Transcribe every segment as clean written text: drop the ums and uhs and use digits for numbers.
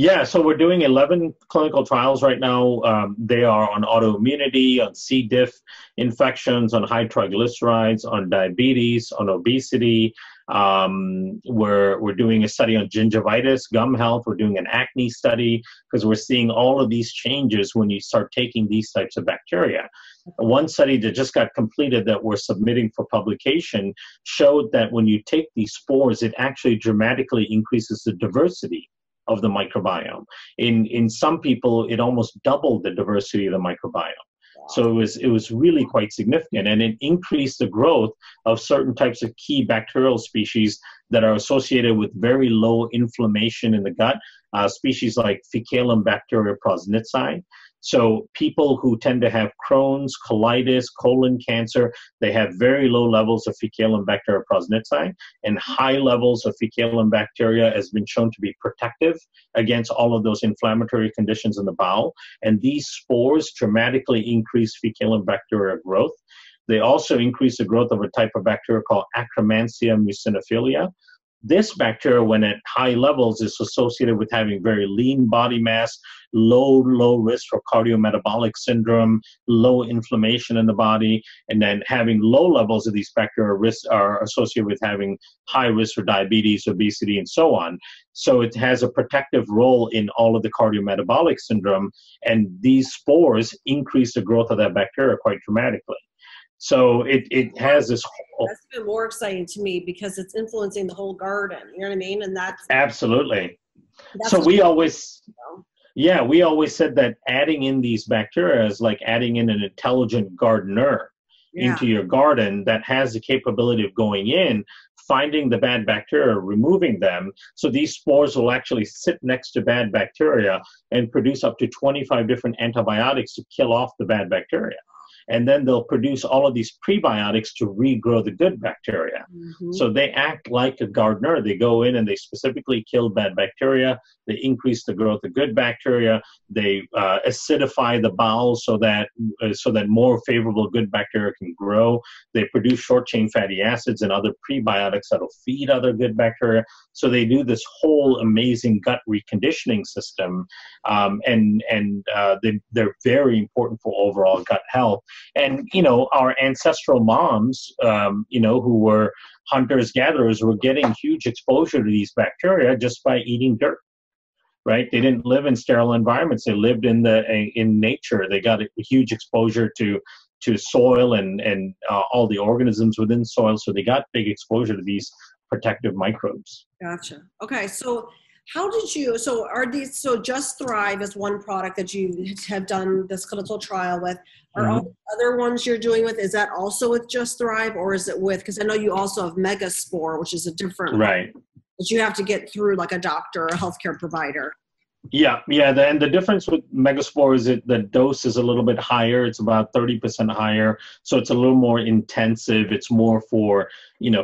Yeah, so we're doing 11 clinical trials right now. They are on autoimmunity, on C. diff infections, on high triglycerides, on diabetes, on obesity. We're doing a study on gingivitis, gum health. We're doing an acne study because we're seeing all of these changes when you start taking these types of bacteria. One study that just got completed that we're submitting for publication showed that when you take these spores, it actually dramatically increases the diversity of the microbiome. In some people, it almost doubled the diversity of the microbiome. Wow. So it was really quite significant, and it increased the growth of certain types of key bacterial species that are associated with very low inflammation in the gut, species like Fecalum bacteria prosnitzi. So people who tend to have Crohn's, colitis, colon cancer, they have very low levels of Fecalum bacteria prosnitzi, and high levels of Fecalum bacteria has been shown to be protective against all of those inflammatory conditions in the bowel. And these spores dramatically increase Fecalum bacteria growth. They also increase the growth of a type of bacteria called Akkermansia muciniphila. This bacteria, when at high levels, is associated with having very lean body mass, low risk for cardiometabolic syndrome, low inflammation in the body, and then having low levels of these bacteria risks are associated with having high risk for diabetes, obesity, and so on. So it has a protective role in all of the cardiometabolic syndrome, and these spores increase the growth of that bacteria quite dramatically. So it has this. That's even more exciting to me because it's influencing the whole garden. You know what I mean? And that's absolutely. So we always said that adding in these bacteria is like adding in an intelligent gardener into your garden that has the capability of going in, finding the bad bacteria, removing them. So these spores will actually sit next to bad bacteria and produce up to 25 different antibiotics to kill off the bad bacteria. And then they'll produce all of these prebiotics to regrow the good bacteria. Mm-hmm. So they act like a gardener. They go in and they specifically kill bad bacteria. They increase the growth of good bacteria. They acidify the bowel so that more favorable good bacteria can grow. They produce short-chain fatty acids and other prebiotics that'll feed other good bacteria. So they do this whole amazing gut reconditioning system, they're very important for overall gut health. And, our ancestral moms, who were hunters-gatherers were getting huge exposure to these bacteria just by eating dirt, right? They didn't live in sterile environments. They lived in nature. They got a huge exposure to soil and all the organisms within soil. So they got big exposure to these protective microbes. Gotcha. Okay. So Just Thrive is one product that you have done this clinical trial with. Are all the other ones you're doing with, is that also with Just Thrive, or is it with, because I know you also have Mega Spore, which is a different right one that you have to get through like a doctor or a healthcare provider. Yeah. And the difference with Megaspore is that the dose is a little bit higher. It's about 30% higher. So it's a little more intensive. It's more for,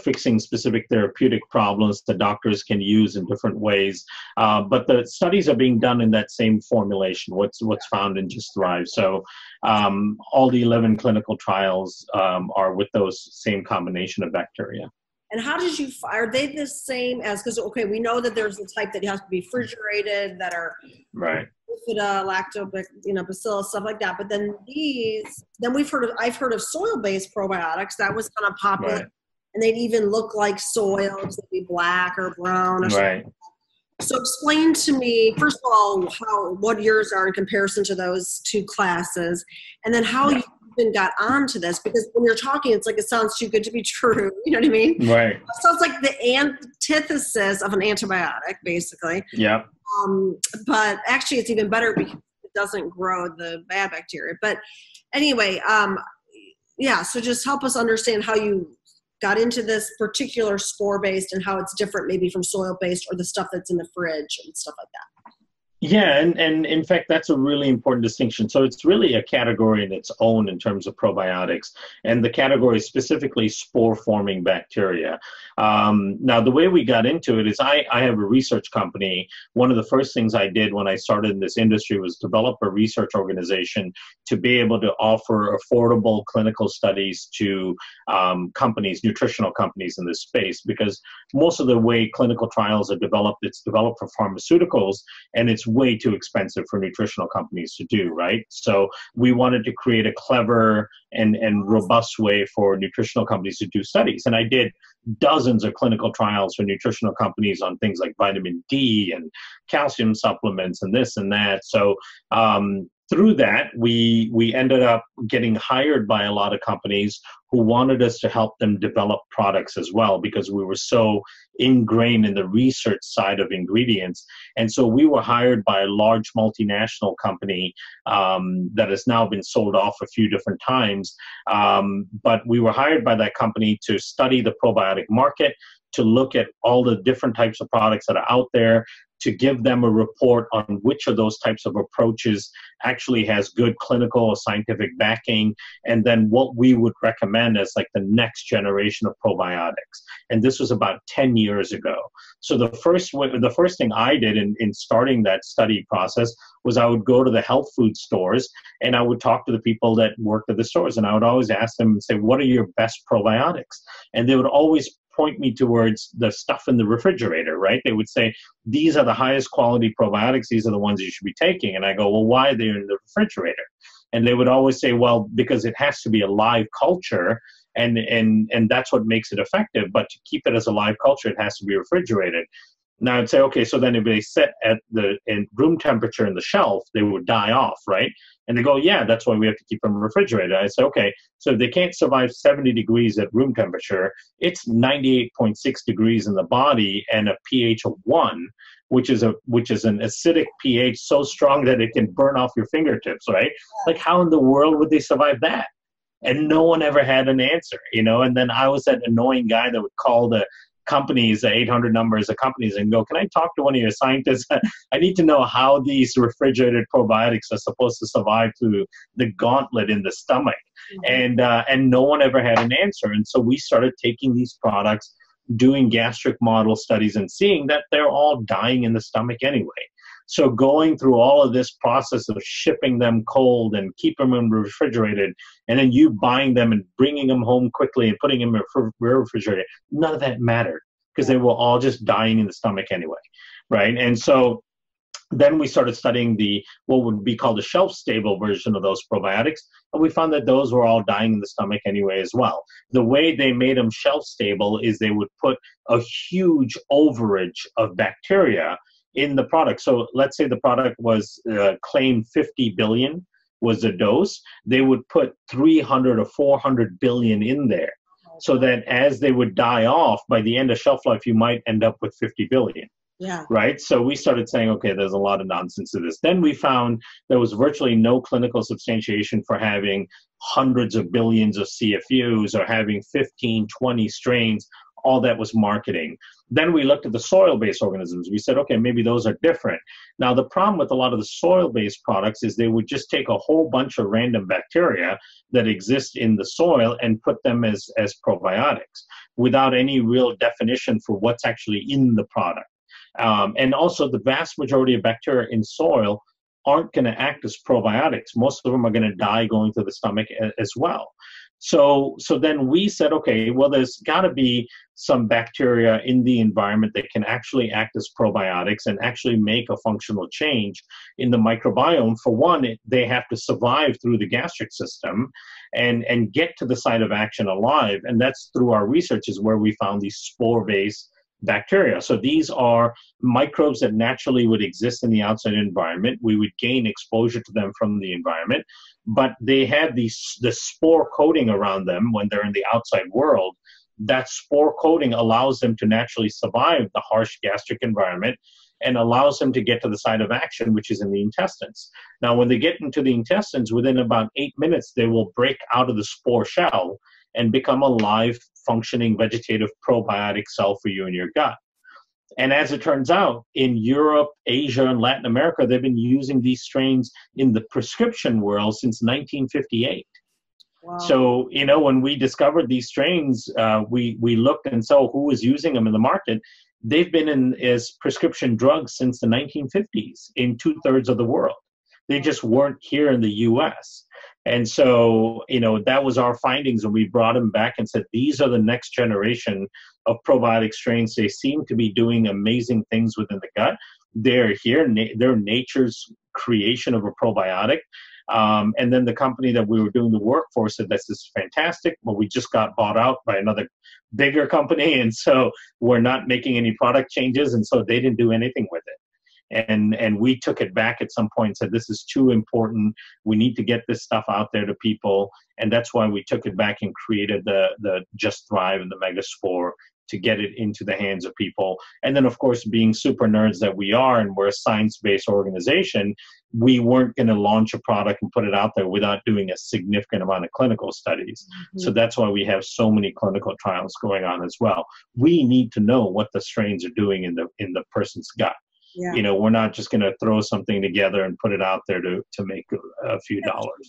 fixing specific therapeutic problems that doctors can use in different ways. But the studies are being done in that same formulation, what's found in Just Thrive. So all the 11 clinical trials are with those same combination of bacteria. And how did you, are they the same as, because, okay, we know that there's a type that has to be refrigerated that are right. Bifida, bacillus, stuff like that. But then I've heard of soil-based probiotics. That was kind of popular. Right. And they'd even look like soil. They'd be black or brown or something. Right. So explain to me, first of all, what yours are in comparison to those two classes, and then how you even got onto this, because when you're talking, it's like it sounds too good to be true. You know what I mean? Right. It sounds like the antithesis of an antibiotic, basically. Yeah. But actually, it's even better because it doesn't grow the bad bacteria. But anyway, so just help us understand how you got into this particular spore-based and how it's different maybe from soil-based or the stuff that's in the fridge and stuff like that. Yeah, and in fact, that's a really important distinction. So it's really a category in its own in terms of probiotics, and the category is specifically spore-forming bacteria. Now, the way we got into it is I have a research company. One of the first things I did when I started in this industry was develop a research organization to be able to offer affordable clinical studies to companies, nutritional companies in this space, because most of the way clinical trials are developed, it's developed for pharmaceuticals, and it's way too expensive for nutritional companies to do, right? So we wanted to create a clever and robust way for nutritional companies to do studies. And I did dozens of clinical trials for nutritional companies on things like vitamin D and calcium supplements and this and that. So through that, we ended up getting hired by a lot of companies who wanted us to help them develop products as well, because we were so ingrained in the research side of ingredients. And so we were hired by a large multinational company that has now been sold off a few different times. But we were hired by that company to study the probiotic market, to look at all the different types of products that are out there, to give them a report on which of those types of approaches actually has good clinical or scientific backing, and then what we would recommend as like the next generation of probiotics. And this was about 10 years ago. So the first thing I did in starting that study process was I would go to the health food stores and I would talk to the people that worked at the stores, and I would always ask them and say, what are your best probiotics? And they would always point me towards the stuff in the refrigerator, right? They would say, these are the highest quality probiotics. These are the ones you should be taking. And I go, well, why are they in the refrigerator? And they would always say, well, because it has to be a live culture, and that's what makes it effective. But to keep it as a live culture, it has to be refrigerated. Now I'd say, okay, so then if they sit at in room temperature in the shelf, they would die off, right? And they go, yeah, that's why we have to keep them refrigerated. I say, okay, so if they can't survive 70 degrees at room temperature, it's 98.6 degrees in the body and a pH of 1, which is an acidic pH so strong that it can burn off your fingertips, right? Like, how in the world would they survive that? And no one ever had an answer, you know? And then I was that annoying guy that would call the companies, the 800 numbers of companies, and go, can I talk to one of your scientists? I need to know how these refrigerated probiotics are supposed to survive through the gauntlet in the stomach. Mm-hmm. And no one ever had an answer. And so we started taking these products, doing gastric model studies, and seeing that they're all dying in the stomach anyway. So going through all of this process of shipping them cold and keeping them refrigerated, and then you buying them and bringing them home quickly and putting them in a refrigerator, none of that mattered, because they were all just dying in the stomach anyway, right? And so then we started studying what would be called the shelf-stable version of those probiotics, and we found that those were all dying in the stomach anyway as well. The way they made them shelf-stable is they would put a huge overage of bacteria in the product. So let's say the product was claimed 50 billion was the dose. They would put 300 or 400 billion in there, so that as they would die off, by the end of shelf life, you might end up with 50 billion. Yeah. Right? So we started saying, okay, there's a lot of nonsense to this. Then we found there was virtually no clinical substantiation for having hundreds of billions of CFUs or having 15, 20 strains. All that was marketing. Then we looked at the soil-based organisms. We said, okay, maybe those are different. Now, the problem with a lot of the soil-based products is they would just take a whole bunch of random bacteria that exist in the soil and put them as probiotics without any real definition for what's actually in the product. And also, the vast majority of bacteria in soil aren't going to act as probiotics. Most of them are going to die going to the stomach as well. So then we said, okay, well, there's got to be some bacteria in the environment that can actually act as probiotics and actually make a functional change in the microbiome. For one, they have to survive through the gastric system and get to the site of action alive. And that's through our research is where we found these spore-based bacteria. So these are microbes that naturally would exist in the outside environment. We would gain exposure to them from the environment, but they have the spore coating around them when they're in the outside world. That spore coating allows them to naturally survive the harsh gastric environment and allows them to get to the site of action, which is in the intestines. Now, when they get into the intestines, within about 8 minutes, they will break out of the spore shell and become a live, functioning vegetative probiotic cell for you in your gut. And as it turns out, in Europe, Asia, and Latin America, they've been using these strains in the prescription world since 1958. Wow. So, you know, when we discovered these strains, we looked and saw who was using them in the market. They've been as prescription drugs since the 1950s in 2/3 of the world. They just weren't here in the U.S. And so, you know, that was our findings, and we brought them back and said, these are the next generation of probiotic strains. They seem to be doing amazing things within the gut. they're here. They're nature's creation of a probiotic. And then the company that we were doing the work for said, this is fantastic, but we just got bought out by another bigger company. And so we're not making any product changes. And so they didn't do anything with it. And we took it back at some point and said, this is too important. We need to get this stuff out there to people. And that's why we took it back and created the Just Thrive and the Mega Spore to get it into the hands of people. And then, of course, being super nerds that we are, and we're a science-based organization, we weren't going to launch a product and put it out there without doing a significant amount of clinical studies. Mm-hmm. So that's why we have so many clinical trials going on as well. We need to know what the strains are doing in the person's gut. Yeah. You know, we're not just going to throw something together and put it out there to make a few dollars.